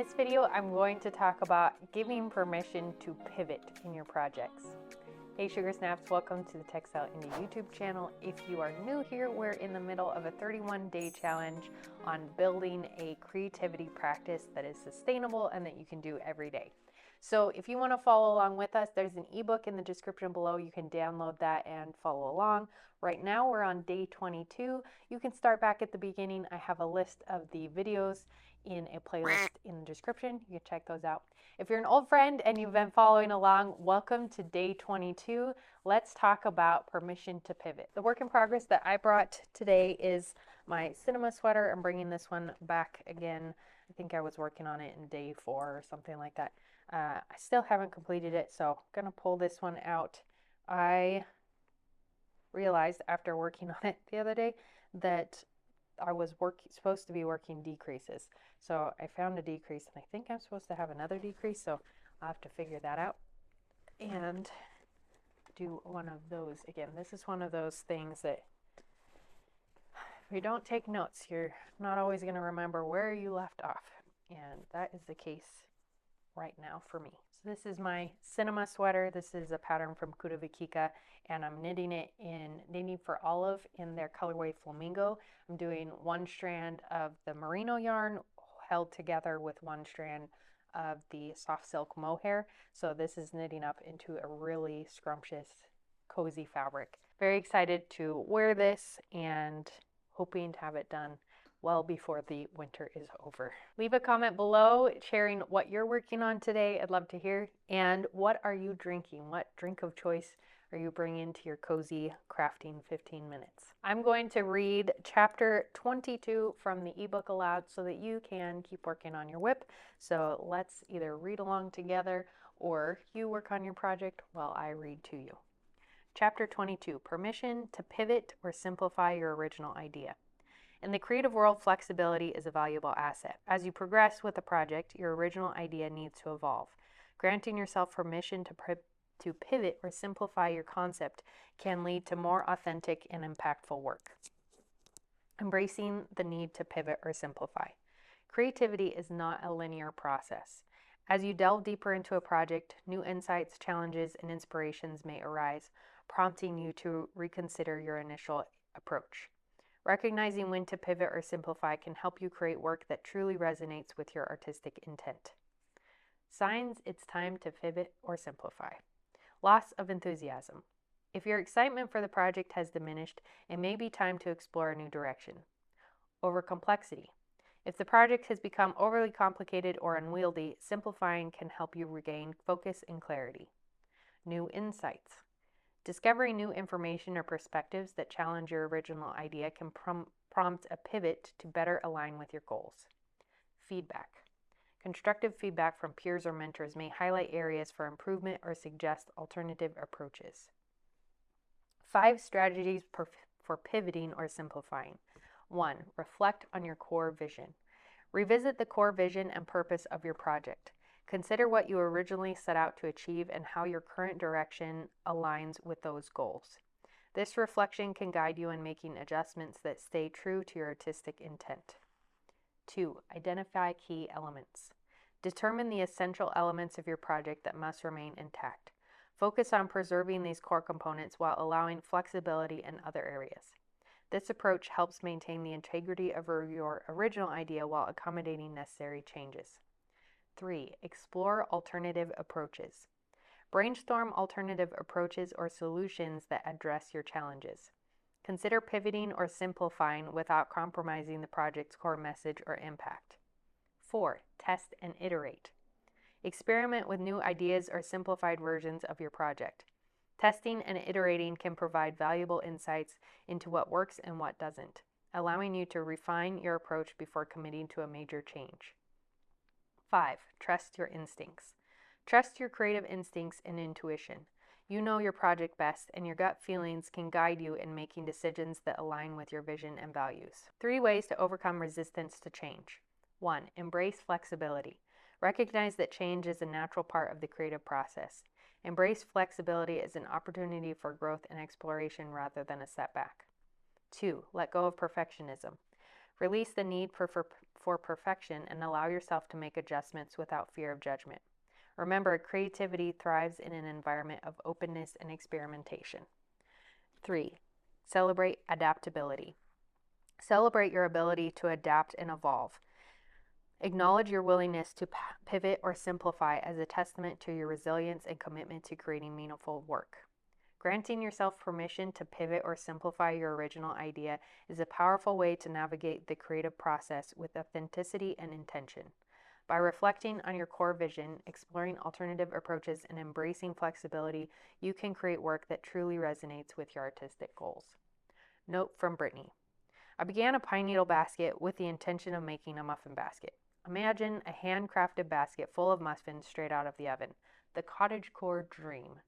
this video, I'm going to talk about giving permission to pivot in your projects. Hey Sugar Snaps, welcome to the Textile Indie YouTube channel. If you are new here, we're in the middle of a 31-day challenge on building a creativity practice that is sustainable and that you can do every day. So if you want to follow along with us, there's an ebook in the description below. You can download that and follow along. Right now we're on day 22. You can start back at the beginning. I have a list of the videos in a playlist in the description. You can check those out. If you're an old friend and you've been following along, welcome to day 22. Let's talk about permission to pivot. The work in progress that I brought today is my cinema sweater. I'm bringing this one back again. I think I was working on it in day 4 or something like that. I still haven't completed it, so I'm gonna pull this one out. I realized after working on it the other day that I was supposed to be working decreases. So I found a decrease, and I think I'm supposed to have another decrease, so I'll have to figure that out and do one of those. Again, this is one of those things that if you don't take notes, you're not always going to remember where you left off, and that is the case right now for me. So this is my cinema sweater. This is a pattern from Kudavakika, and I'm knitting it in Knitting for Olive in their colorway Flamingo. I'm doing one strand of the merino yarn held together with one strand of the soft silk mohair. So this is knitting up into a really scrumptious, cozy fabric. Very excited to wear this and hoping to have it done well before the winter is over. Leave a comment below sharing what you're working on today. I'd love to hear. And what are you drinking? What drink of choice are you bringing to your cozy crafting 15 minutes? I'm going to read chapter 22 from the ebook aloud so that you can keep working on your whip. So let's either read along together or you work on your project while I read to you. Chapter 22, Permission to Pivot or Simplify Your Original Idea. In the creative world, flexibility is a valuable asset. As you progress with a project, your original idea needs to evolve. Granting yourself permission to pivot or simplify your concept can lead to more authentic and impactful work. Embracing the need to pivot or simplify. Creativity is not a linear process. As you delve deeper into a project, new insights, challenges, and inspirations may arise, prompting you to reconsider your initial approach. Recognizing when to pivot or simplify can help you create work that truly resonates with your artistic intent. Signs it's time to pivot or simplify. Loss of enthusiasm. If your excitement for the project has diminished, it may be time to explore a new direction. Overcomplexity. If the project has become overly complicated or unwieldy, simplifying can help you regain focus and clarity. New insights. Discovering new information or perspectives that challenge your original idea can prompt a pivot to better align with your goals. Feedback. Constructive feedback from peers or mentors may highlight areas for improvement or suggest alternative approaches. 5 strategies for pivoting or simplifying. 1. Reflect on your core vision. Revisit the core vision and purpose of your project. Consider what you originally set out to achieve and how your current direction aligns with those goals. This reflection can guide you in making adjustments that stay true to your artistic intent. 2. Identify key elements. Determine the essential elements of your project that must remain intact. Focus on preserving these core components while allowing flexibility in other areas. This approach helps maintain the integrity of your original idea while accommodating necessary changes. 3. Explore alternative approaches. Brainstorm alternative approaches or solutions that address your challenges. Consider pivoting or simplifying without compromising the project's core message or impact. 4. Test and iterate. Experiment with new ideas or simplified versions of your project. Testing and iterating can provide valuable insights into what works and what doesn't, allowing you to refine your approach before committing to a major change. 5. Trust your instincts. Trust your creative instincts and intuition. You know your project best, and your gut feelings can guide you in making decisions that align with your vision and values. 3 ways to overcome resistance to change. 1. Embrace flexibility. Recognize that change is a natural part of the creative process. Embrace flexibility as an opportunity for growth and exploration rather than a setback. 2. Let go of perfectionism. Release the need for for perfection and allow yourself to make adjustments without fear of judgment. Remember, creativity thrives in an environment of openness and experimentation. 3. Celebrate adaptability. Celebrate your ability to adapt and evolve. Acknowledge your willingness to pivot or simplify as a testament to your resilience and commitment to creating meaningful work. Granting yourself permission to pivot or simplify your original idea is a powerful way to navigate the creative process with authenticity and intention. By reflecting on your core vision, exploring alternative approaches, and embracing flexibility, you can create work that truly resonates with your artistic goals. Note from Brittany. I began a pine needle basket with the intention of making a muffin basket. Imagine a handcrafted basket full of muffins straight out of the oven. The cottagecore dream.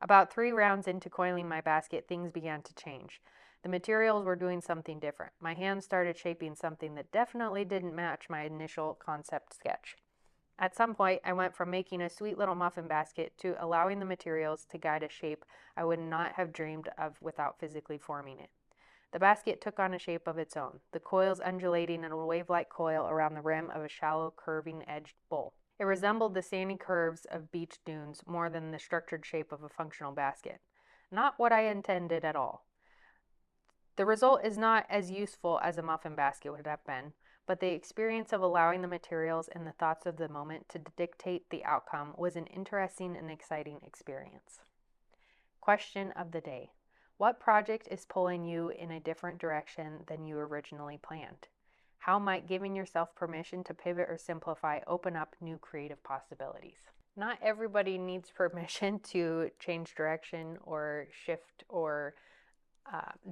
About 3 rounds into coiling my basket, things began to change. The materials were doing something different. My hands started shaping something that definitely didn't match my initial concept sketch. At some point, I went from making a sweet little muffin basket to allowing the materials to guide a shape I would not have dreamed of without physically forming it. The basket took on a shape of its own, the coils undulating in a wave-like coil around the rim of a shallow, curving-edged bowl. It resembled the sandy curves of beach dunes more than the structured shape of a functional basket. Not what I intended at all. The result is not as useful as a muffin basket would have been, but the experience of allowing the materials and the thoughts of the moment to dictate the outcome was an interesting and exciting experience. Question of the day. What project is pulling you in a different direction than you originally planned? How might giving yourself permission to pivot or simplify open up new creative possibilities? Not everybody needs permission to change direction or shift or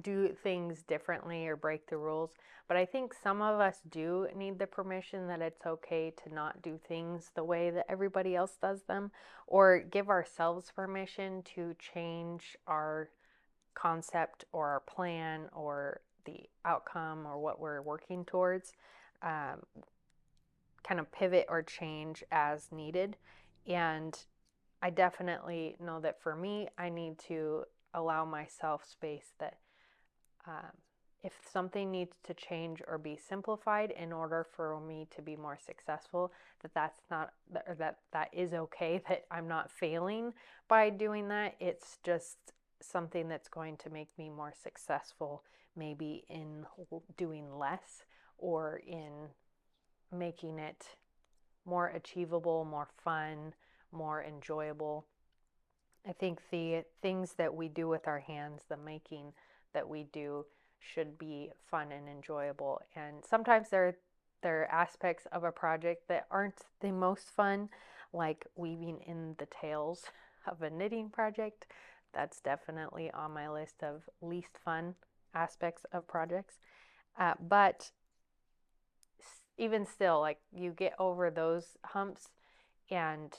do things differently or break the rules, but I think some of us do need the permission that it's okay to not do things the way that everybody else does them, or give ourselves permission to change our concept or our plan or the outcome or what we're working towards, kind of pivot or change as needed. And I definitely know that for me, I need to allow myself space that if something needs to change or be simplified in order for me to be more successful, that is okay, that I'm not failing by doing that. It's just something that's going to make me more successful, maybe in doing less or in making it more achievable, more fun, more enjoyable. I think the things that we do with our hands, the making that we do, should be fun and enjoyable. And sometimes there are aspects of a project that aren't the most fun, like weaving in the tails of a knitting project. That's definitely on my list of least fun aspects of projects. But even still, like, you get over those humps, and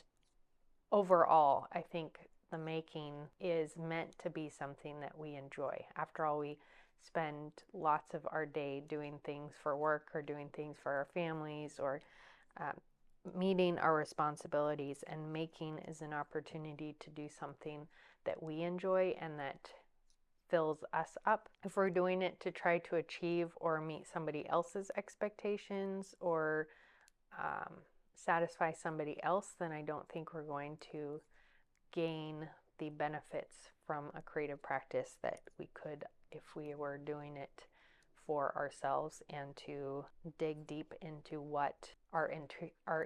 overall, I think the making is meant to be something that we enjoy. After all, we spend lots of our day doing things for work or doing things for our families or meeting our responsibilities, and making is an opportunity to do something that we enjoy and that fills us up. If we're doing it to try to achieve or meet somebody else's expectations or satisfy somebody else, then I don't think we're going to gain the benefits from a creative practice that we could if we were doing it for ourselves and to dig deep into what our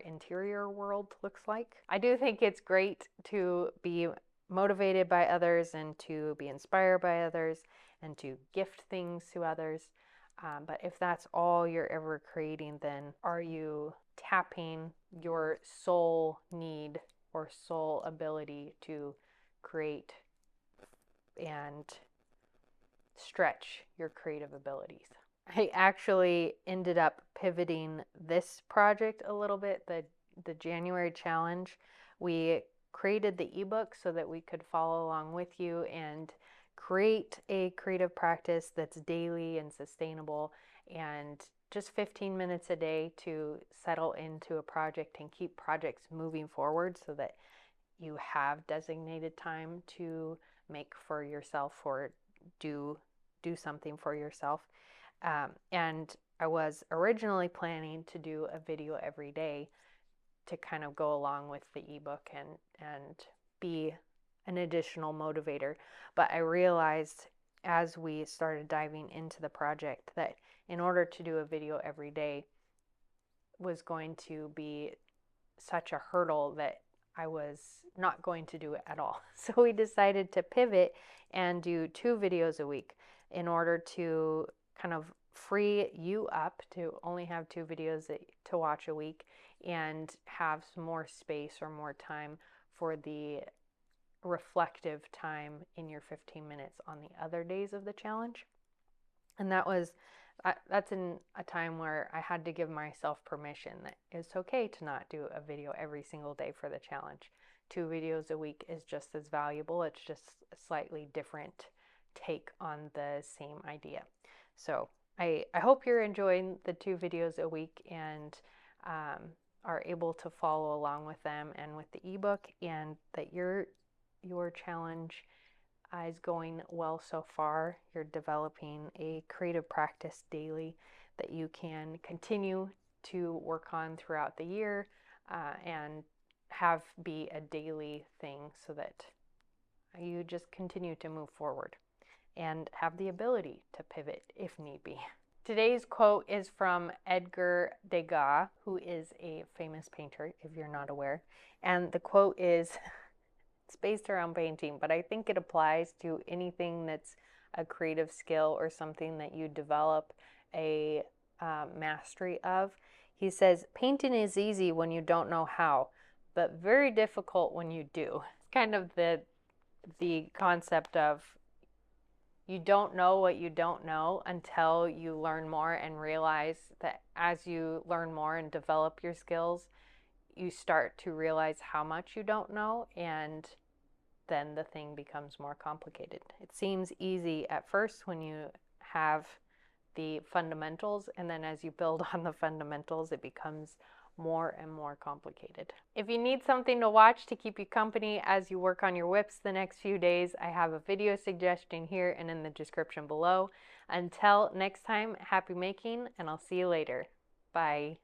interior world looks like. I do think it's great to be motivated by others and to be inspired by others and to gift things to others. But if that's all you're ever creating, then are you tapping your soul need or soul ability to create and stretch your creative abilities? I actually ended up pivoting this project a little bit, the January challenge. We created the ebook so that we could follow along with you and create a creative practice that's daily and sustainable, and just 15 minutes a day to settle into a project and keep projects moving forward so that you have designated time to make for yourself or do something for yourself. And I was originally planning to do a video every day to kind of go along with the ebook and be an additional motivator. But I realized as we started diving into the project that in order to do a video every day was going to be such a hurdle that I was not going to do it at all. So we decided to pivot and do 2 videos a week in order to kind of free you up to only have 2 videos to watch a week and have some more space or more time for the reflective time in your 15 minutes on the other days of the challenge. And that's in a time where I had to give myself permission that it's okay to not do a video every single day for the challenge. 2 videos a week is just as valuable. It's just a slightly different take on the same idea. So I hope you're enjoying the 2 videos a week and are able to follow along with them and with the ebook, and that your challenge is going well so far. You're developing a creative practice daily that you can continue to work on throughout the year and have be a daily thing so that you just continue to move forward and have the ability to pivot if need be. Today's quote is from Edgar Degas, who is a famous painter, if you're not aware. And the quote is, it's based around painting, but I think it applies to anything that's a creative skill or something that you develop a mastery of. He says, painting is easy when you don't know how, but very difficult when you do. It's kind of the concept of you don't know what you don't know until you learn more and realize that as you learn more and develop your skills, you start to realize how much you don't know, and then the thing becomes more complicated. It seems easy at first when you have the fundamentals, and then as you build on the fundamentals, it becomes more and more complicated. If you need something to watch to keep you company as you work on your whips the next few days, I have a video suggestion here and in the description below. Until next time, happy making, and I'll see you later. Bye.